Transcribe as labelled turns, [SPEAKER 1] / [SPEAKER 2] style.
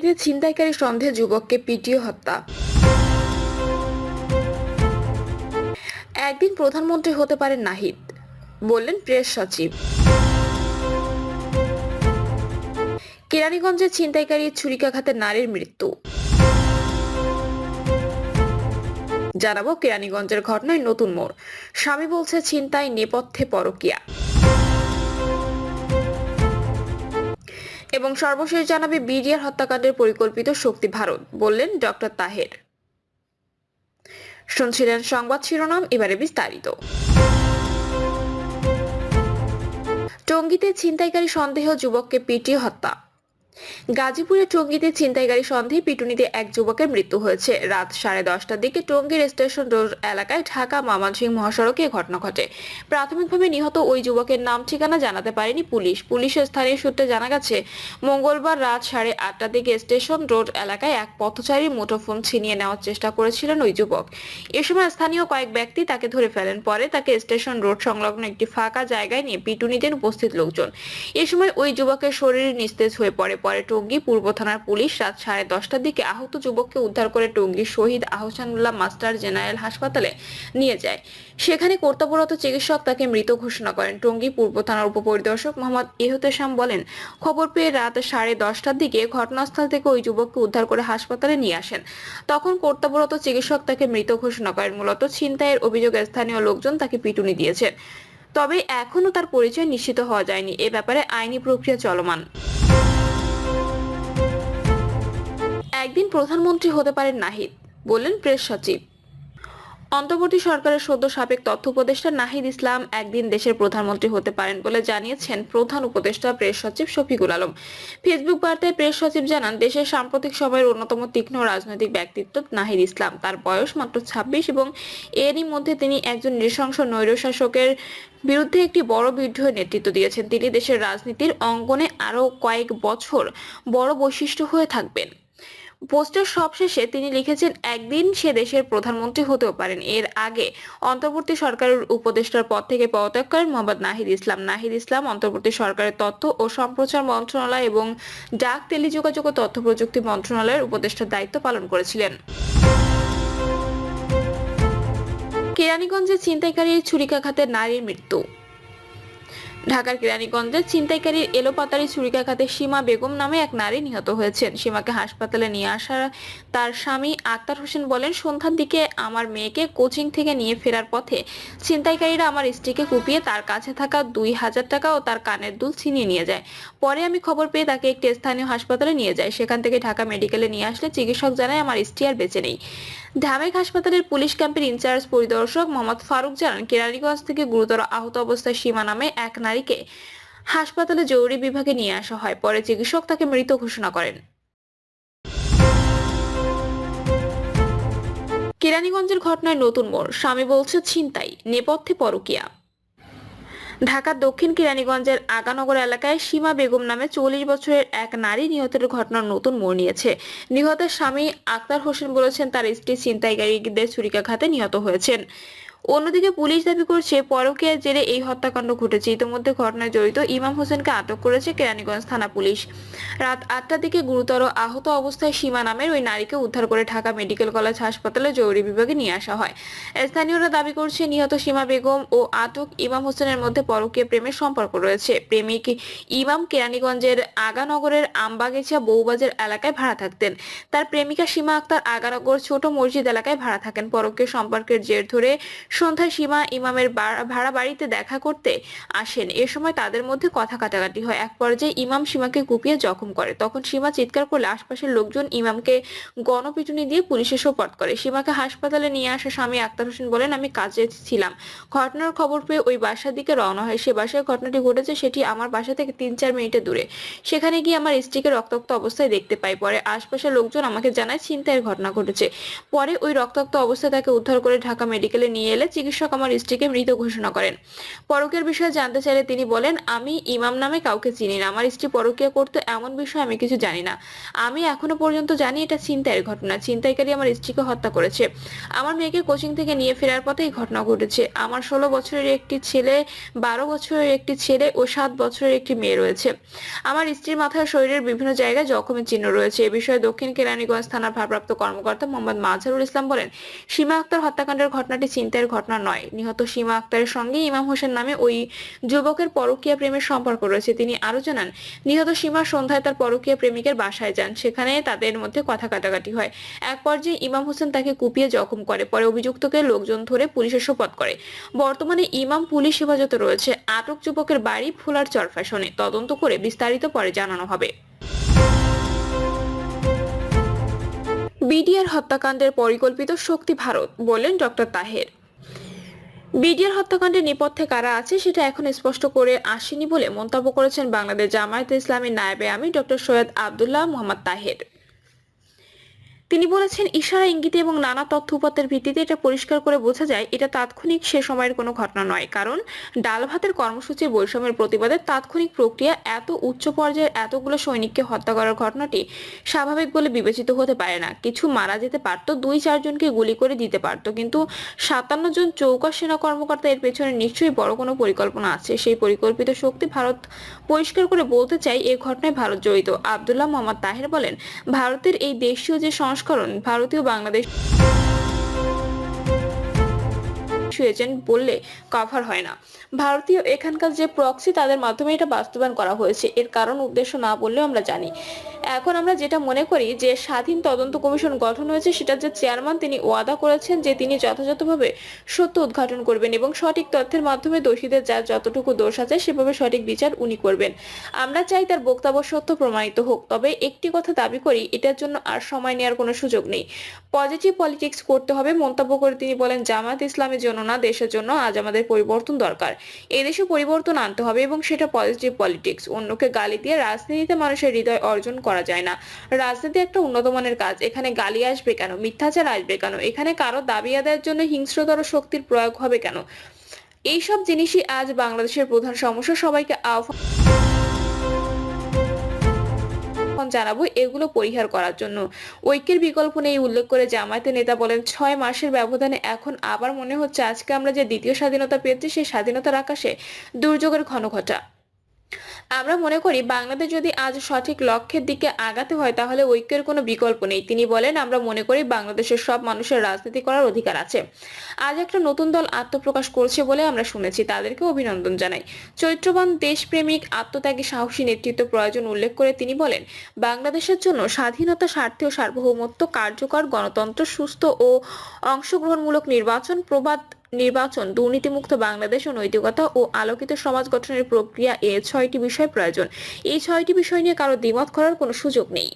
[SPEAKER 1] টঙ্গীতে ছিনতাইকারী সন্দেহে যুবককে পিটিয়ে হত্যা। একদিন প্রধানমন্ত্রী হতে পারেন নাহিদ, বললেন প্রেস সচিব। কেরানীগঞ্জে ছিনতাইকারী ছুরিকাঘাতে নারীর মৃত্যু। জানাবো কেরানীগঞ্জের ঘটনায় নতুন মোড়, স্বামী বলছে ছিনতাই, নেপথ্যে পরকীয়া। এবং সর্বশেষ জানাবে বিডিআর হত্যাকাণ্ডের পরিকল্পিত শক্তি ভারত, বললেন ডক্টর তাহের। শুনছিলেন সংবাদ শিরোনাম, এবারে বিস্তারিত। টঙ্গীতে ছিনতাইকারী সন্দেহ যুবককে পিটিয়ে হত্যা। গাজীপুরে টঙ্গীতে ছিনতাইকারী সন্দেহে পিটুনিতে এক যুবকের মৃত্যু হয়েছে। রাত 10:30টার দিকে টঙ্গীর স্টেশন রোড এলাকায় ঢাকা ময়মনসিংহ মহাসড়কে এ ঘটনা ঘটে। প্রাথমিকভাবে নিহত ওই যুবকের নাম ঠিকানা জানাতে পারেনি পুলিশ। পুলিশের স্থানীয় সূত্রে জানা গেছে, মঙ্গলবার রাত 8:30টার দিকে স্টেশন রোড এলাকায় এক পথচারীর মুঠোফোন ছিনিয়ে নেওয়ার চেষ্টা করেছিলেন ওই যুবক। এ সময় স্থানীয় কয়েক ব্যক্তি তাকে ধরে ফেলেন। পরে তাকে স্টেশন রোড সংলগ্ন একটি ফাঁকা জায়গায় নিয়ে পিটুনি দেন উপস্থিত লোকজন। এ সময় ওই যুবকের শরীর নিস্তেজ হয়ে পড়ে। পরে টঙ্গী পূর্ব থানার পুলিশ রাত 10:30টার দিকে আহত যুবককে উদ্ধার করে টঙ্গী শহীদ আহসানুল্লাহ মাস্টার জেনারেল হাসপাতালে নিয়ে যায়। সেখানে কর্তব্যরত চিকিৎসক তাকে মৃত ঘোষণা করেন। টঙ্গী পূর্ব থানার উপপরিদর্শক মোহাম্মদ ইহতেশাম বলেন, খবর পেয়ে রাত 10:30টার দিকে ঘটনাস্থল থেকে ওই যুবককে উদ্ধার করে হাসপাতালে নিয়ে আসেন। তখন কর্তব্যরত চিকিৎসক তাকে মৃত ঘোষণা করেন। মূলত ছিনতাইয়ের অভিযোগে স্থানীয় লোকজন তাকে পিটুনি দিয়েছেন। তবে এখনো তার পরিচয় নিশ্চিত হওয়া যায়নি। এ ব্যাপারে আইনি প্রক্রিয়া চলমান। একদিন প্রধানমন্ত্রী হতে পারেন নাহিদ, বললেন প্রেস সচিব। অন্তর্বর্তী সরকারের সদ্য সাবেক তথ্য উপদেষ্টা নাহিদ ইসলাম একদিন দেশের প্রধানমন্ত্রী হতে পারেন বলে জানিয়েছেন প্রধান উপদেষ্টা প্রেস সচিব শফিকুল আলম। ফেসবুক বার্তায় প্রেস সচিব জানান, দেশের সাম্প্রতিক সময়ের অন্যতম তীক্ষ্ণ রাজনৈতিক ব্যক্তিত্ব নাহিদ ইসলাম। তার বয়স মাত্র 26 এবং এরই মধ্যে তিনি একজন নৃশংস নৈরশাসকের বিরুদ্ধে একটি বড় বিদ্রোহের নেতৃত্ব দিয়েছেন। তিনি দেশের রাজনীতির অঙ্গনে আরও কয়েক বছর বড় বৈশিষ্ট্য হয়ে থাকবেন। পোস্টের সবশেষে তিনি লিখেছেন, একদিন সে দেশের প্রধানমন্ত্রী হতেও পারেন। এর আগে অন্তর্বর্তী সরকারের উপদেষ্টার পদ থেকে পদত্যাগ করেন মোহাম্মদ নাহিদ ইসলাম। নাহিদ ইসলাম অন্তর্বর্তী সরকারের তথ্য ও সম্প্রচার মন্ত্রণালয় এবং ডাক, টেলিযোগাযোগ ও তথ্য প্রযুক্তি মন্ত্রণালয়ের উপদেষ্টার দায়িত্ব পালন করেছিলেন। কেরানীগঞ্জে ছিনতাইকারীর ছুরিকাঘাতে নারীর মৃত্যু। ঢাকার কেরানীগঞ্জে ছিনতাইকারীর এলোপাতাড়ি ছুরিকাঘাতে সীমা বেগম নামে এক নারী নিহত হয়েছেন। সীমাকে হাসপাতালে নিয়ে আসা তার স্বামী আক্তার হোসেন বলেন, সন্ধ্যার দিকে আমার মেয়েকে কোচিং থেকে নিয়ে ফেরার পথে ছিনতাইকারীরা আমার স্ত্রীকে কুপিয়ে তার কাছে থাকা 2,000 টাকা ও তার কানের দুল ছিনিয়ে নিয়ে যায়। পরে আমি খবর পেয়ে তাকে একটি স্থানীয় হাসপাতালে নিয়ে যাই। সেখান থেকে ঢাকা মেডিকেলে নিয়ে আসলে চিকিৎসক জানায় আমার স্ত্রী আর বেঁচে নেই। ঢামেক হাসপাতালের পুলিশ ক্যাম্পের ইনচার্জ পরিদর্শক মোহাম্মদ ফারুক জানান, কেরানীগঞ্জ থেকে গুরুতর আহত অবস্থায় সীমা নামে এক নারীকে হাসপাতালে জরুরি বিভাগে নিয়ে আসা হয়। পরে চিকিৎসক তাকে মৃত ঘোষণা করেন। কেরানীগঞ্জের ঘটনায় নতুন মোড়, স্বামী বলছে ছিনতাই, নেপথ্যে পরকীয়া। ঢাকার দক্ষিণ কেরানীগঞ্জের আগানগর এলাকায় সীমা বেগম নামে 40 বছরের এক নারী নিহতের ঘটনার নতুন মোড় নিয়েছে। নিহতের স্বামী আক্তার হোসেন বলেছেন, তার স্ত্রী ছিনতাইকারীদের ছুরিকাঘাতে নিহত হয়েছেন। অন্যদিকে পুলিশ দাবি করছে, পরকীয়ার জেরে এই হত্যাকাণ্ড ঘটেছে। ইতিমধ্যে ঘটনায় জড়িত ইমাম হোসেনকে আটক করেছে কেরানীগঞ্জ থানা পুলিশ। রাত 8টার দিকে গুরুতর আহত অবস্থায় সীমা নামের ওই নারীকে উদ্ধার করে ঢাকা মেডিকেল কলেজ হাসপাতালে জরুরি বিভাগে নিয়ে আসা হয়। স্থানীয়রা দাবি করছে, নিহত সীমা বেগম ও আটক ইমাম হোসেনের মধ্যে পরকীয়া প্রেমের সম্পর্ক রয়েছে। প্রেমিক ইমাম কেরানীগঞ্জের আগানগরের আমবাগিচা বউবাজার এলাকায় ভাড়া থাকতেন। তার প্রেমিকা সীমা আক্তার আগানগর ছোট মসজিদ এলাকায় ভাড়া থাকেন। পরকীয় সম্পর্কের জের ধরে সন্ধ্যায় সীমা ইমামের ভাড়া বাড়িতে দেখা করতে আসেন। এ সময় তাদের মধ্যে কথা কাটাকাটি হয়। এক পর্যায়ে ইমাম সীমাকে কুপিয়ে জখম করে। তখন সীমা চিৎকার করলে আশপাশের লোকজন ইমামকে গণপিটুনি দিয়ে পুলিশে সোপর্দ করে। সীমাকে হাসপাতালে নিয়ে আসা স্বামী আক্তার হোসেন বলেন, আমি কাজে ছিলাম। ঘটনার খবর পেয়ে ওই বাসার দিকে রওনা হয়। সে বাসায় ঘটনাটি ঘটেছে সেটি আমার বাসা থেকে 3-4 মিনিটের দূরে। সেখানে গিয়ে আমার স্ত্রীকে রক্তাক্ত অবস্থায় দেখতে পাই। পরে আশপাশের লোকজন আমাকে জানায় ছিনতাইয়ের ঘটনা ঘটেছে। পরে ওই রক্তাক্ত অবস্থায় তাকে উদ্ধার করে ঢাকা মেডিকেলে নিয়ে এলে পেলে চিকিৎসক আমার স্ত্রীকে মৃত ঘোষণা করেন। পরকীয়ার বিষয়ে জানতে চাইলে তিনি বলেন, আমি ইমাম নামে কাউকে চিনি না, আমার স্ত্রী পরকীয়া করতো এমন বিষয়ে আমি কিছু জানি না। আমি এখনো পর্যন্ত জানি এটা ছিনতাইয়ের ঘটনা, ছিনতাইকারী আমার স্ত্রীকে হত্যা করেছে। আমার মেয়েকে কোচিং থেকে নিয়ে ফেরার পথে এই ঘটনা ঘটেছে। আমার 16 বছরের একটি ছেলে, 12 বছরের একটি ছেলে ও 7 বছরের একটি মেয়ে রয়েছে। আমার স্ত্রীর মাথায় শরীরের বিভিন্ন জায়গায় জখমের চিহ্ন রয়েছে। এ বিষয়ে দক্ষিণ কেরানীগঞ্জ থানার ভারপ্রাপ্ত কর্মকর্তা মোহাম্মদ মাজহারুল ইসলাম বলেন, সীমা আক্তার হত্যাকাণ্ডের ঘটনাটি ছিনতাইয়ের ঘটনা নয়। নিহত সীমা আক্তারের সঙ্গে ইমাম হোসেন নামে ওই যুবকের পরকীয়া প্রেমের সম্পর্ক রয়েছে। তিনি আরো জানান, নিহত সীমা সন্ধ্যায় তার পরকীয়া প্রেমিকের বাসায় যান। সেখানে তাদের মধ্যে কথা কাটাকাটি হয়। এক পর্যায়ে ইমাম হোসেন তাকে কুপিয়ে জখম করে। পরে অভিযুক্তকে লোকজন ধরে পুলিশে সোপর্দ করে। বর্তমানে ইমাম পুলিশ হেফাজতে রয়েছে। আটক যুবকের বাড়ি ফুলার চরফ্যাশনে। তদন্ত করে বিস্তারিত পরে জানানো হবে। বিডিআর হত্যাকাণ্ডের পরিকল্পিত শক্তি ভারত, বললেন ডক্টর তাহের। বিডিআর হত্যাকাণ্ডের নেপথ্যে কারা আছে সেটা এখন স্পষ্ট করে আসেনি বলে মন্তব্য করেছেন বাংলাদেশ জামায়াতে ইসলামীর নায়েবে আমির ডক্টর সৈয়দ আব্দুল্লাহ মোহাম্মদ তাহের। তিনি বলেছেন, ইশারা, ইঙ্গিতে এবং নানা তথ্য উপাত্তের ভিত্তিতে এটা পরিষ্কার করে বোঝা যায় এটা তাৎক্ষণিক সে সময়ের কোনো ঘটনা নয়। কারণ ডাল ভাতের কর্মসূচির বৈষম্যের প্রতিবাদে তাৎক্ষণিক প্রক্রিয়া এত উচ্চ পর্যায়ের এতগুলো সৈনিককে হত্যা করার ঘটনাটি স্বাভাবিক বলে বিবেচিত হতে পারে না। কিছু মারা যেতে পারত, 2-4 জনকে গুলি করে দিতে পারত, কিন্তু 57 জন চৌকস সেনা কর্মকর্তা, এর পেছনে নিশ্চয়ই বড় কোনো পরিকল্পনা আছে। সেই পরিকল্পিত শক্তি ভারত। পরিষ্কার করে বলতে চাই, এই ঘটনায় ভারত জড়িত। আব্দুল্লাহ মোহাম্মদ তাহের বলেন, ভারতের এই দেশীয় যে সংস্করণ, ভারতীয় বাংলাদেশ এজেন্ট বললে কভার হয় না। ভারতীয় এখানকার যে প্রক্সি, তাদের মাধ্যমে এটা বাস্তবায়ন করা হয়েছে। এর কারণ উদ্দেশ্য না বললেও আমরা জানি। এখন আমরা যেটা মনে করি যে স্বাধীন তদন্ত কমিশন গঠন হয়েছে, সেটা যে চেয়ারম্যান তিনি ওয়াদা করেছেন যে তিনি যথাযথভাবে সত্য উদ্ঘাটন করবেন এবং সঠিক তথ্যের মাধ্যমে দোষীদের যার যতটুকু দোষ আছে সেভাবে সঠিক বিচার উনি করবেন। আমরা চাই তার বক্তব্য সত্য প্রমাণিত হোক। তবে একটি কথা দাবি করি, এটার জন্য আর সময় নেওয়ার কোনো সুযোগ নেই। পজিটিভ পলিটিক্স করতে হবে। মন্তব্য করে তিনি বলেন, জামায়াত ইসলামের জন্য না, দেশের জন্য আজ আমাদের পরিবর্তন দরকার। এদেশে পরিবর্তন আনতে হবে এবং সেটা পজিটিভ পলিটিক্স। অন্যকে গালি দিয়ে রাজনীতিতে মানুষের হৃদয় অর্জন করা যায় না। রাজনীতি একটা উন্নত মানের কাজ। এখানে গালি আসবে কেন? মিথ্যাচার আসবে কেন? এখানে কারো দাবি আদায়ের জন্য হিংস্রতর শক্তির প্রয়োগ হবে কেন? এইসব জিনিসই আজ বাংলাদেশের প্রধান সমস্যা। সবাইকে আহ্বান জানাবো এগুলো পরিহার করার জন্য। ঐক্যের বিকল্প নেই উল্লেখ করে জামায়াতের নেতা বলেন, 6 মাসের ব্যবধানে এখন আবার মনে হচ্ছে আজকে আমরা যে দ্বিতীয় স্বাধীনতা পেয়েছি, সেই স্বাধীনতার আকাশে দুর্যোগের ঘনঘটা। আমরা মনে করি বাংলাদেশ যদি আজ সঠিক লক্ষ্যের দিকে আগাতে হয় তাহলে ঐক্যের কোনো বিকল্প নেই। তিনি বলেন, আমরা মনে করি বাংলাদেশের সব মানুষের রাজনীতি করার অধিকার আছে। আজ একটা নতুন দল আত্মপ্রকাশ করছে বলে আমরা শুনেছি, তাদেরকে অভিনন্দন জানাই। চরিত্রবান, দেশপ্রেমিক, আত্মত্যাগী, সাহসী নেতৃত্ব প্রয়োজন উল্লেখ করে তিনি বলেন, বাংলাদেশের জন্য স্বাধীনতা, স্বার্থে ও সার্বভৌমত্ব, কার্যকর গণতন্ত্র, সুস্থ ও অংশগ্রহণমূলক নির্বাচন, প্রবাদ নির্বাচন, দুর্নীতিমুক্ত বাংলাদেশ ও নৈতিকতা ও আলোকিত সমাজ গঠনের প্রক্রিয়া, এই 6টি বিষয় প্রয়োজন। এই 6টি বিষয় নিয়ে কারো দ্বিমত করার কোনো সুযোগ নেই।